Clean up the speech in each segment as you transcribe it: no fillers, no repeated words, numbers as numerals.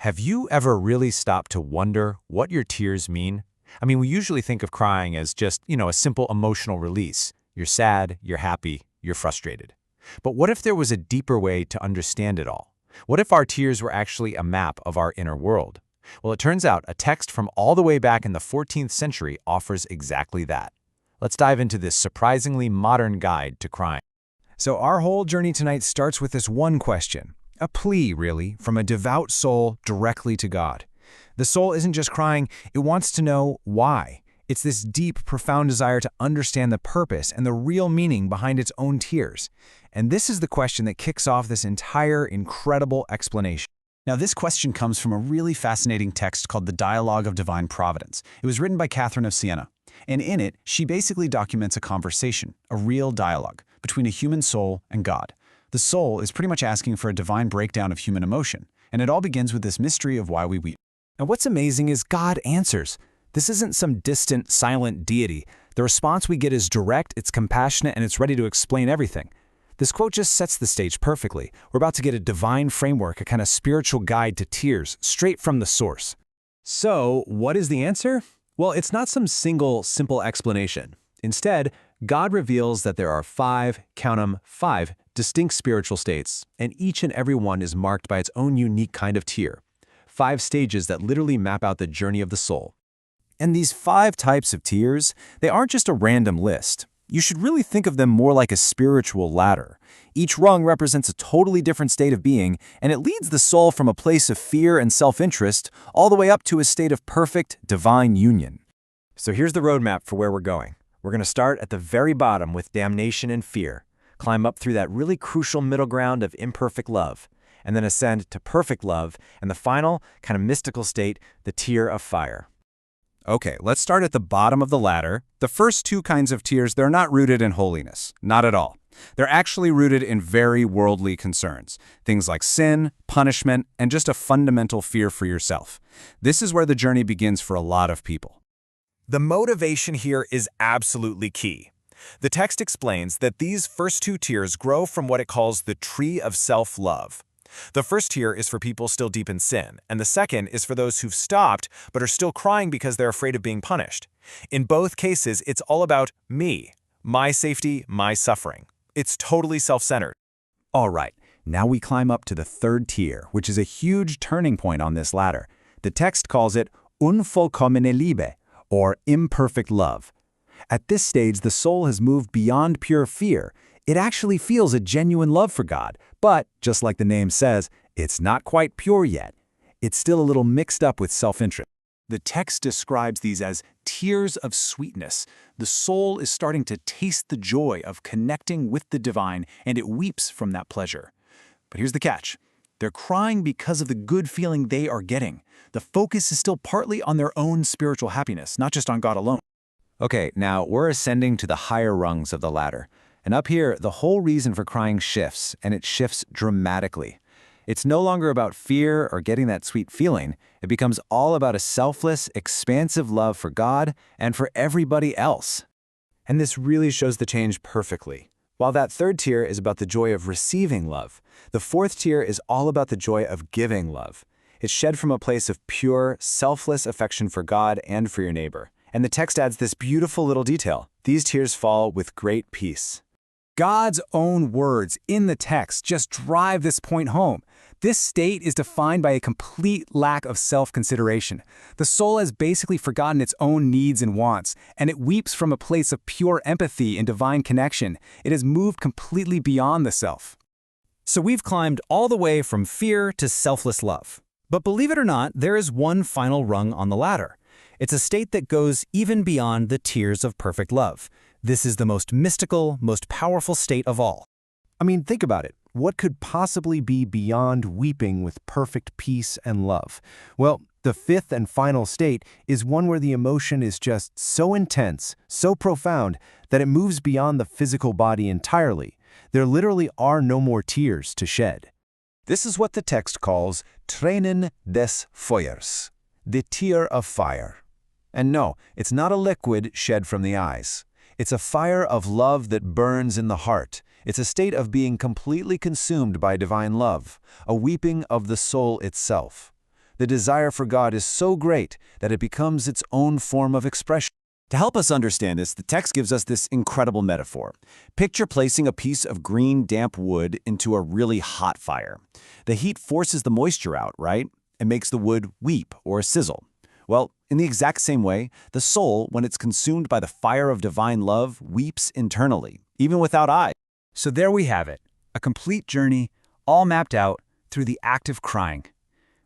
Have you ever really stopped to wonder what your tears mean? I mean, we usually think of crying as just, a simple emotional release. You're sad, you're happy, you're frustrated. But what if there was a deeper way to understand it all? What if our tears were actually a map of our inner world? Well, it turns out a text from all the way back in the 14th century offers exactly that. Let's dive into this surprisingly modern guide to crying. So our whole journey tonight starts with this one question. A plea, really, from a devout soul directly to God. The soul isn't just crying, it wants to know why. It's this deep, profound desire to understand the purpose and the real meaning behind its own tears. And this is the question that kicks off this entire incredible explanation. Now, this question comes from a really fascinating text called The Dialogue of Divine Providence. It was written by Catherine of Siena. And in it, she basically documents a conversation, a real dialogue, between a human soul and God. The soul is pretty much asking for a divine breakdown of human emotion, and it all begins with this mystery of why we weep. And what's amazing is God answers. This isn't some distant, silent deity. The response we get is direct, it's compassionate, and it's ready to explain everything. This quote just sets the stage perfectly. We're about to get a divine framework, a kind of spiritual guide to tears, straight from the source. So, what is the answer? Well, it's not some single, simple explanation. Instead, God reveals that there are count 'em, five distinct spiritual states, and each and every one is marked by its own unique kind of tear. 5 stages that literally map out the journey of the soul. And these 5 types of tears, they aren't just a random list. You should really think of them more like a spiritual ladder. Each rung represents a totally different state of being, and it leads the soul from a place of fear and self-interest all the way up to a state of perfect, divine union. So here's the roadmap for where we're going. We're going to start at the very bottom with damnation and fear, climb up through that really crucial middle ground of imperfect love, and then ascend to perfect love, and the final, kind of mystical state, the tear of fire. Okay, let's start at the bottom of the ladder. The first 2 kinds of tears, they're not rooted in holiness. Not at all. They're actually rooted in very worldly concerns. Things like sin, punishment, and just a fundamental fear for yourself. This is where the journey begins for a lot of people. The motivation here is absolutely key. The text explains that these first 2 tiers grow from what it calls the tree of self-love. The first tier is for people still deep in sin, and the second is for those who've stopped but are still crying because they're afraid of being punished. In both cases, it's all about me, my safety, my suffering. It's totally self-centered. All right, now we climb up to the 3rd tier, which is a huge turning point on this ladder. The text calls it unvollkommene Liebe, or imperfect love. At this stage, the soul has moved beyond pure fear. It actually feels a genuine love for God, but, just like the name says, it's not quite pure yet. It's still a little mixed up with self-interest. The text describes these as tears of sweetness. The soul is starting to taste the joy of connecting with the divine, and it weeps from that pleasure. But here's the catch. They're crying because of the good feeling they are getting. The focus is still partly on their own spiritual happiness, not just on God alone. Okay, now we're ascending to the higher rungs of the ladder. And up here, the whole reason for crying shifts, and it shifts dramatically. It's no longer about fear or getting that sweet feeling. It becomes all about a selfless, expansive love for God and for everybody else. And this really shows the change perfectly. While that 3rd tier is about the joy of receiving love, the 4th tier is all about the joy of giving love. It's shed from a place of pure, selfless affection for God and for your neighbor. And the text adds this beautiful little detail. These tears fall with great peace. God's own words in the text just drive this point home. This state is defined by a complete lack of self-consideration. The soul has basically forgotten its own needs and wants, and it weeps from a place of pure empathy and divine connection. It has moved completely beyond the self. So we've climbed all the way from fear to selfless love. But believe it or not, there is one final rung on the ladder. It's a state that goes even beyond the tears of perfect love. This is the most mystical, most powerful state of all. I mean, think about it. What could possibly be beyond weeping with perfect peace and love? Well, the 5th and final state is one where the emotion is just so intense, so profound, that it moves beyond the physical body entirely. There literally are no more tears to shed. This is what the text calls Tränen des Feuers, the tear of fire. And no, it's not a liquid shed from the eyes. It's a fire of love that burns in the heart. It's a state of being completely consumed by divine love, a weeping of the soul itself. The desire for God is so great that it becomes its own form of expression. To help us understand this, the text gives us this incredible metaphor. Picture placing a piece of green, damp wood into a really hot fire. The heat forces the moisture out, right? And makes the wood weep or sizzle. Well, in the exact same way, the soul, when it's consumed by the fire of divine love, weeps internally, even without eyes. So there we have it, a complete journey, all mapped out through the act of crying.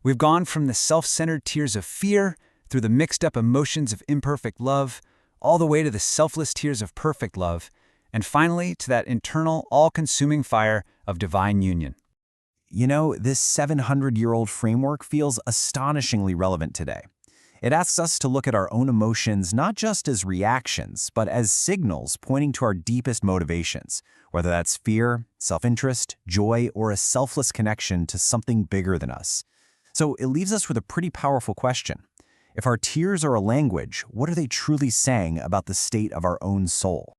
We've gone from the self-centered tears of fear, through the mixed-up emotions of imperfect love, all the way to the selfless tears of perfect love, and finally to that internal, all-consuming fire of divine union. You know, this 700-year-old framework feels astonishingly relevant today. It asks us to look at our own emotions not just as reactions, but as signals pointing to our deepest motivations, whether that's fear, self-interest, joy, or a selfless connection to something bigger than us. So it leaves us with a pretty powerful question. If our tears are a language, what are they truly saying about the state of our own soul?